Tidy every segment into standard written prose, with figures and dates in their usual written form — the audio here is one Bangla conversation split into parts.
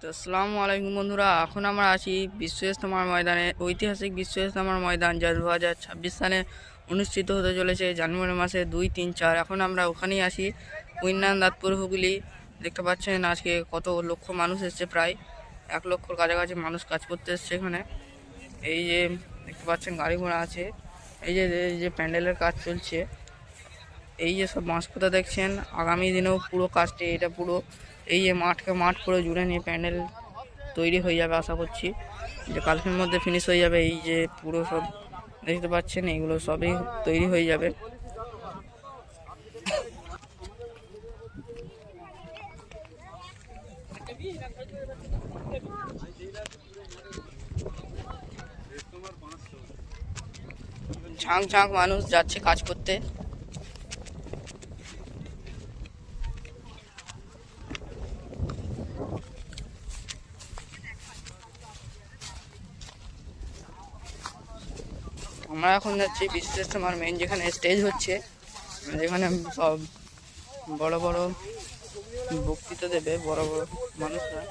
তো আসসালামু আলাইকুম বন্ধুরা, এখন আমরা আছি বিশ্ব ইজতেমার ময়দানে। ঐতিহাসিক বিশ্ব ইজতেমার ময়দান, যা 2026 সালে অনুষ্ঠিত হতে চলেছে জানুয়ারি মাসে 2, 3, 4। এখন আমরা ওখানেই আছি, উইন্নান দাঁতপুর হুগলি। দেখতে পাচ্ছেন আজকে কত লক্ষ মানুষ এসছে, প্রায় 1 লক্ষর কাছাকাছি মানুষ কাজ করতে এসছে এখানে। এই যে দেখতে পাচ্ছেন গাড়ি ঘোড়া আছে, এই যে প্যান্ডেলের কাজ চলছে, এই যে সব বাঁশপোতা দেখছেন, আগামী দিনেও পুরো কাজটি এটা পুরো এই যে মাঠ পুরো জুড়ে নিয়ে প্যান্ডেল তৈরি হয়ে যাবে। আশা করছি যে কালকের মধ্যে ফিনিশ হয়ে যাবে। এই যে পুরো সব দেখতে পাচ্ছেন, এইগুলো সবই তৈরি হয়ে যাবে। ঝাঁক ঝাঁক মানুষ যাচ্ছে কাজ করতে। আমরা এখন যাচ্ছি বিশ্ব ইজতেমার মেন যেখানে স্টেজ হচ্ছে, যেখানে সব বড় বড় বক্তৃতা দেবে বড় বড় মানুষরা।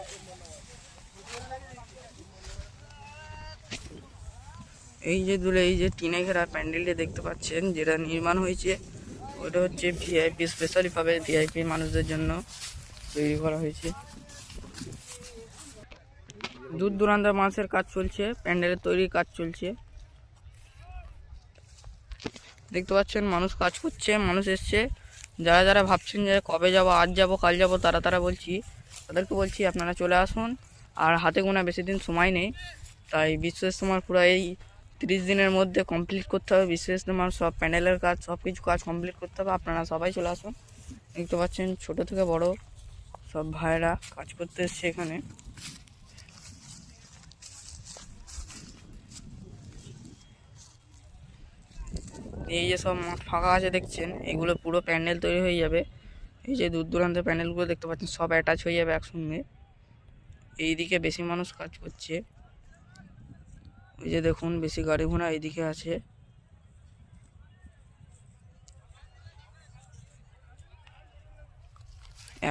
এই যে দূরে এই যে টিনে ঘেরা প্যান্ডেলটি দেখতে পাচ্ছেন, যেটা নির্মাণ হয়েছে, ওটা হচ্ছে ভিআইপি, স্পেশালি ভাবে ভিআইপি মানুষদের জন্য তৈরি করা হয়েছে। দূর দূরান্তের মানুষের কাজ চলছে, প্যান্ডেলের তৈরির কাজ চলছে। দেখতে পাচ্ছেন মানুষ কাজ করছে, মানুষ এসছে। যারা যারা ভাবছেন যে কবে যাব, আজ যাব, কাল যাব, তারা বলছি, তাদেরকে বলছি আপনারা চলে আসুন। আর হাতে গোনা বেশি দিন সময় নেই, তাই বিশ্ব ইজতেমার পুরো এই 30 দিনের মধ্যে কমপ্লিট করতে হবে। বিশ্ব ইজতেমার সব প্যান্ডেলের কাজ, সব কিছু কাজ কমপ্লিট করতে হবে। আপনারা সবাই চলে আসুন। দেখতে পাচ্ছেন ছোট থেকে বড় সব ভাইরা কাজ করতে এসছে এখানে। এই যে সব মাঠ ফাঁকা আছে দেখছেন, এগুলো পুরো প্যান্ডেল তৈরি হয়ে যাবে। এই যে দূর দূরান্তের প্যান্ডেলগুলো দেখতে পাচ্ছেন, সব অ্যাটাচ হয়ে যাবে একসঙ্গে। এইদিকে বেশি মানুষ কাজ করছে, ওই যে দেখুন বেশি গাড়ি ঘোড়া এইদিকে আছে।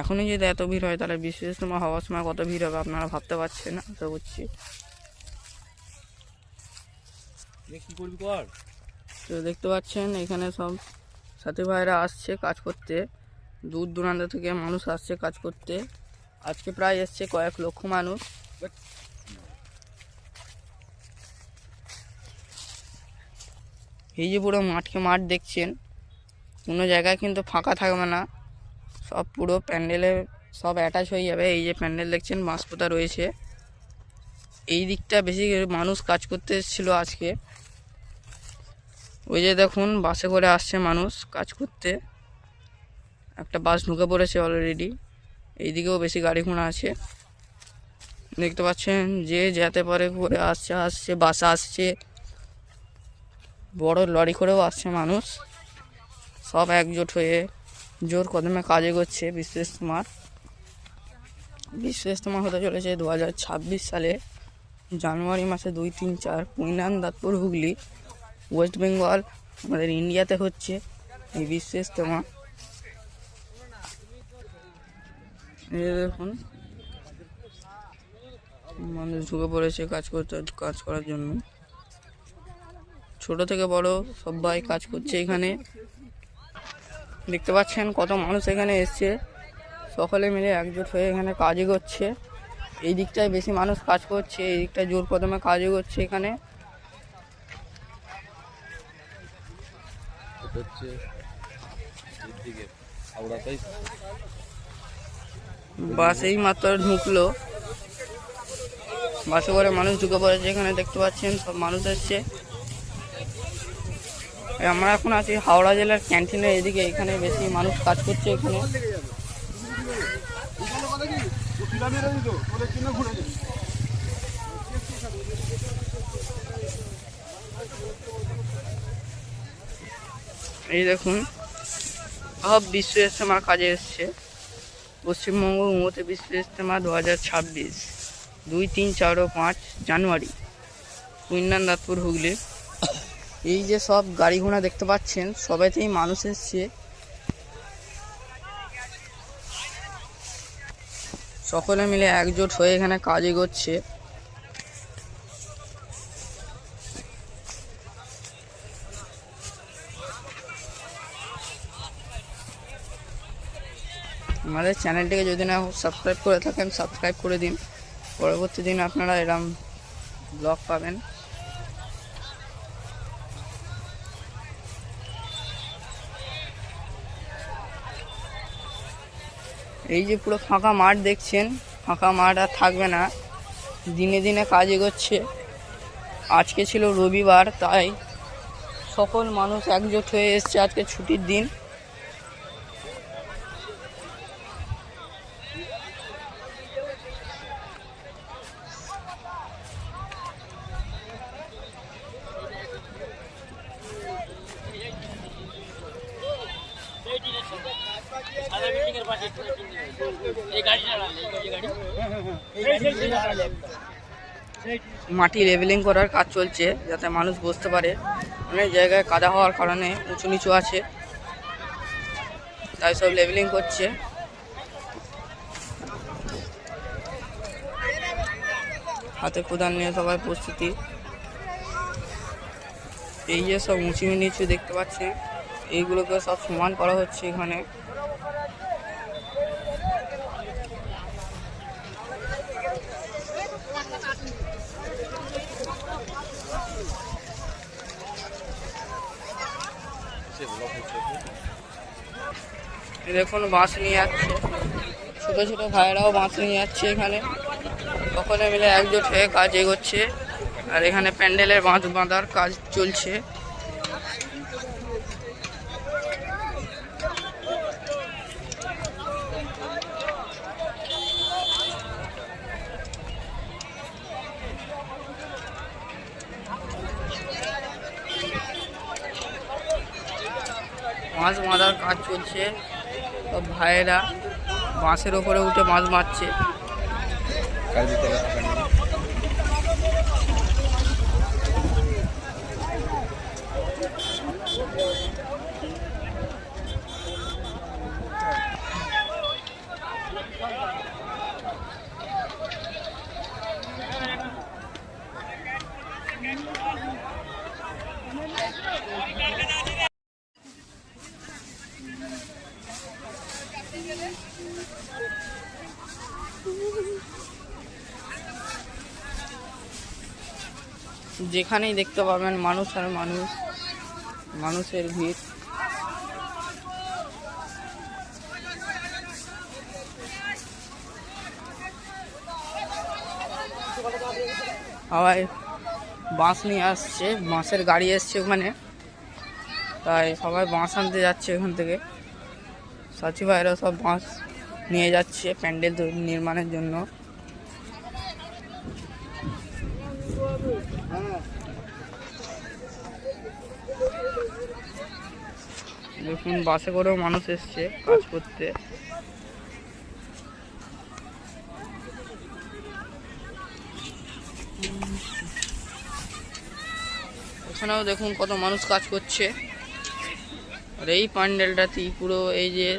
এখনই যদি এত ভিড় হয়, তাহলে বিশ্ব ইজতেমা হওয়ার সময় কত ভিড় হবে আপনারা ভাবতে পারছেন না, আশা করছি। তো দেখতে পাচ্ছেন এখানে সব সাথী ভাইরা আসছে কাজ করতে, দূর দূরান্ত থেকে মানুষ আসছে কাজ করতে। আজকে প্রায় এসছে কয়েক লক্ষ মানুষ। এই যে পুরো মাঠকে মাঠ দেখছেন, কোনো জায়গায় কিন্তু ফাঁকা থাকবে না, সব পুরো প্যান্ডেলে সব অ্যাটাচ হয়ে যাবে। এই যে প্যান্ডেল দেখছেন, বাঁশপোতা রয়েছে। এই দিকটা বেশি মানুষ কাজ করতে এসেছিলো আজকে। ওই যে দেখুন বাসে করে আসছে মানুষ কাজ করতে, একটা বাস ঢুকে পড়েছে অলরেডি। এইদিকেও বেশি গাড়ি ঘোড়া আছে, দেখতে পাচ্ছেন। যে যেতে পারে করে আসছে, বাসে আসছে, বড় লরি করেও আসছে মানুষ। সব একজোট হয়ে জোর কদমে কাজে করছে বিশ্ব ইজতেমার। বিশ্ব ইজতেমা হতে চলেছে 2026 সালে জানুয়ারি মাসে 2, 3, 4, কুইনান দাঁতপুর হুগলি, ওয়েস্ট বেঙ্গল, আমাদের ইন্ডিয়াতে হচ্ছে এই বিশ্ব ইজতেমা। এই দেখুন মানুষ ঢুকে পড়েছে কাজ করার জন্য। ছোট থেকে বড় সবাই কাজ করছে এখানে। দেখতে পাচ্ছেন কত মানুষ এখানে এসছে, সকলে মিলে একজোট হয়ে এখানে কাজই করছে। এই দিকটায় বেশি মানুষ কাজ করছে, এই দিকটায় জোর কদমে কাজও করছে এখানে। বাস এই মাত্র ঢুকলো, বাসে করে মানুষ ঢুকে পড়েছে এখানে। দেখতে পাচ্ছেন সব মানুষ এসছে। আমরা এখন আছি হাওড়া জেলার ক্যান্টিনের এদিকে, এখানে বেশি মানুষ কাজ করছে এখানে। এই দেখুন সব বিশ্ব ইজতেমার কাজে এসছে। পশ্চিমবঙ্গ উন্মতে বিশ্ব ইজতেমা 2026, 2, 3, 4 ও 5 জানুয়ারি, কুইন্নান দাঁতপুর হুগলি। এই যে সব গাড়ি ঘোড়া দেখতে পাচ্ছেন, সবাইতেই মানুষ এসছে। সকলে মিলে একজোট হয়ে এখানে কাজ এগোচ্ছে। আমাদের চ্যানেলটিকে যদি না সাবস্ক্রাইব করে থাকেন সাবস্ক্রাইব করে দিন, পরবর্তী দিন আপনারা এরকম ব্লগ পাবেন। এই যে পুরো ফাঁকা মাঠ দেখছেন, ফাঁকা মাঠ আর থাকবে না, দিনে দিনে কাজ এগোচ্ছে। আজকে ছিল রবিবার, তাই সকল মানুষ একজোট হয়ে এসছে, আজকে ছুটির দিন। মাটি লেভেলিং করার কাজ চলছে যাতে মানুষ বসতে পারে। অনেক জায়গায় কাদা হওয়ার কারণে উঁচু নিচু আছে, তাই সব লেভেলিং করছে। হাতে কোদাল নিয়ে সবাই প্রস্তুতি। এই যে সব উঁচু নিচু দেখতে পাচ্ছেন, এইগুলোকে সব সমান করা হচ্ছে এখানে। দেখুন বাঁশ নিয়ে যাচ্ছে, ছোট ছোট ভাইয়েরাও বাঁশ নিয়ে যাচ্ছে এখানে। সকলে মিলে একজোট হয়ে কাজ এগোচ্ছে, আর এখানে প্যান্ডেলের বাঁধ বাঁধার কাজ চলছে। মাছ বাঁধার কাজ চলছে, সব ভাইয়েরা বাঁশের ওপরে উঠে মাছ মারছে। যেখানেই দেখতে পাবেন মানুষ আর মানুষ, মানুষের ভিড়। সবাই বাঁশ নিয়ে আসছে, বাঁশের গাড়ি এসছে ওখানে, তাই সবাই বাঁশ আনতে যাচ্ছে এখান থেকে। সাথী ভাইরা সব বাঁশ নিয়ে যাচ্ছে প্যান্ডেল নির্মাণের জন্য। দেখুন বাসে করেও মানুষ এসছে কাজ করতে। এখানেও দেখুন কত মানুষ কাজ করছে। আর এই প্যান্ডেলটাতেই পুরো এই যে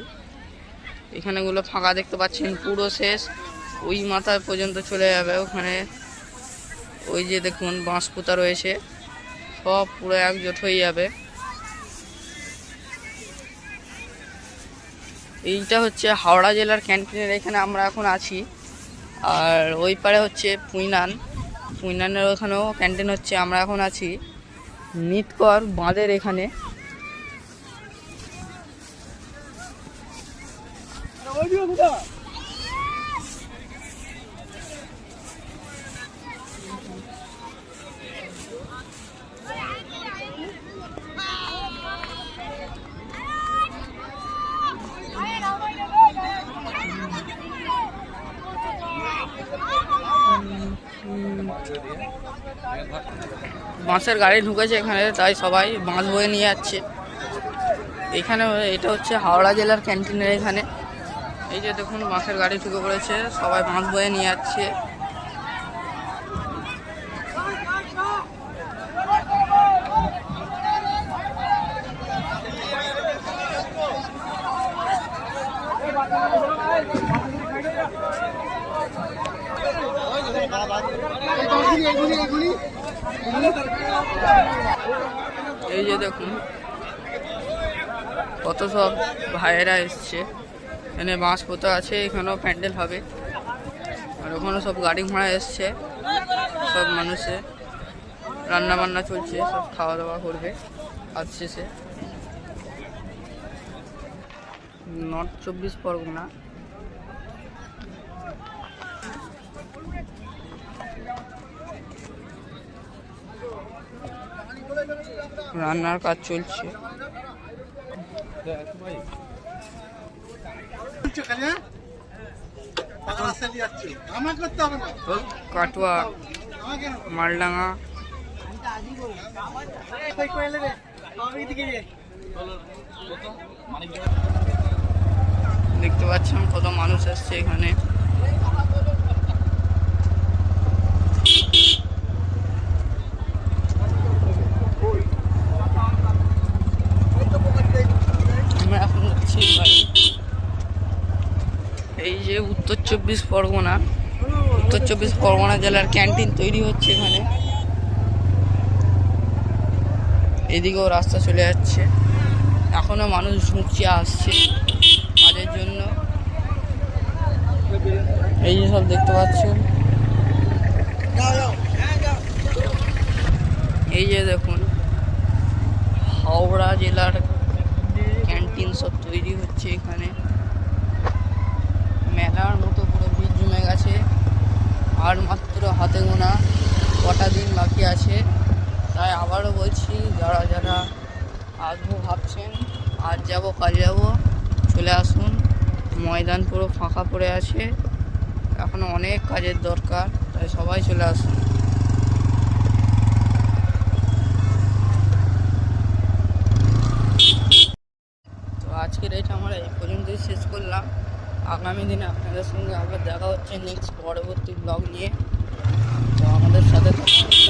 এখানেগুলো ফাঁকা দেখতে পাচ্ছেন, পুরো শেষ, ওই মাথায় পর্যন্ত চলে যাবে। ওখানে ওই যে দেখুন বাঁশ পোতা রয়েছে, সব পুরো একজোট হয়ে যাবে। এইটা হচ্ছে হাওড়া জেলার ক্যান্টিনের এখানে আমরা এখন আছি। আর ওই পারে হচ্ছে পুইনানের ওখানেও ক্যান্টিন হচ্ছে, আমরা এখন আছি নিতকর বাঁধের এখানে। বাঁশের গাড়ি ঢুকেছে এখানে, তাই সবাই বাঁশ বয়ে নিয়ে যাচ্ছে এখানে। এটা হচ্ছে হাওড়া জেলার ক্যান্টিনের এখানে। এই যে দেখুন বাঁশের গাড়ি ঢুকে পড়েছে, সবাই বাঁশ বয়ে নিয়ে যাচ্ছে। এই যে দেখুন কত সব ভাইয়েরা এসছে, এখানে বাঁশ পোতা আছে, এখানেও প্যান্ডেল হবে। আর ওখানে সব গাড়ি ঘোড়া এসছে, সব মানুষে রান্না বান্না চলছে, সব খাওয়া দাওয়া করবে আজ শেষে। নর্থ 24 পরগনা। রান্নার কাজ চলছে। কাটোয়া, মালডাঙ্গা। দেখতে পাচ্ছেন কত মানুষ আসছে এখানে। আমরা এখন যাচ্ছি বাড়ি। এই যে উত্তর 24 পরগনা, উত্তর 24 পরগনা জেলার ক্যান্টিন তৈরি হচ্ছে এখানে। এদিকেও রাস্তা চলে যাচ্ছে, এখনো মানুষ ঢুকছে আসছে কাজের জন্য। এই যে সব দেখতে পাচ্ছেন, এই যে দেখুন হাওড়া জেলার ক্যান্টিন সব তৈরি হচ্ছে এখানে। মেলার মতো পুরো ভিড় জমে গেছে। আর মাত্র হাতে গোনা কটা দিন বাকি আছে। তাই আবারও বলছি, যারা যারা আসবো ভাবছেন, আজ যাবো কাল যাবো, চলে আসুন। ময়দান পুরো ফাঁকা পড়ে আছে, এখনও অনেক কাজের দরকার, তাই সবাই চলে আসুন। তো আজকের এটা আমরা এই পর্যন্তই শেষ করলাম। আগামী দিনে আপনাদের সঙ্গে আবার দেখা হচ্ছে নেক্সট পরবর্তী ব্লগ নিয়ে। তো আমাদের সাথে থাকুন।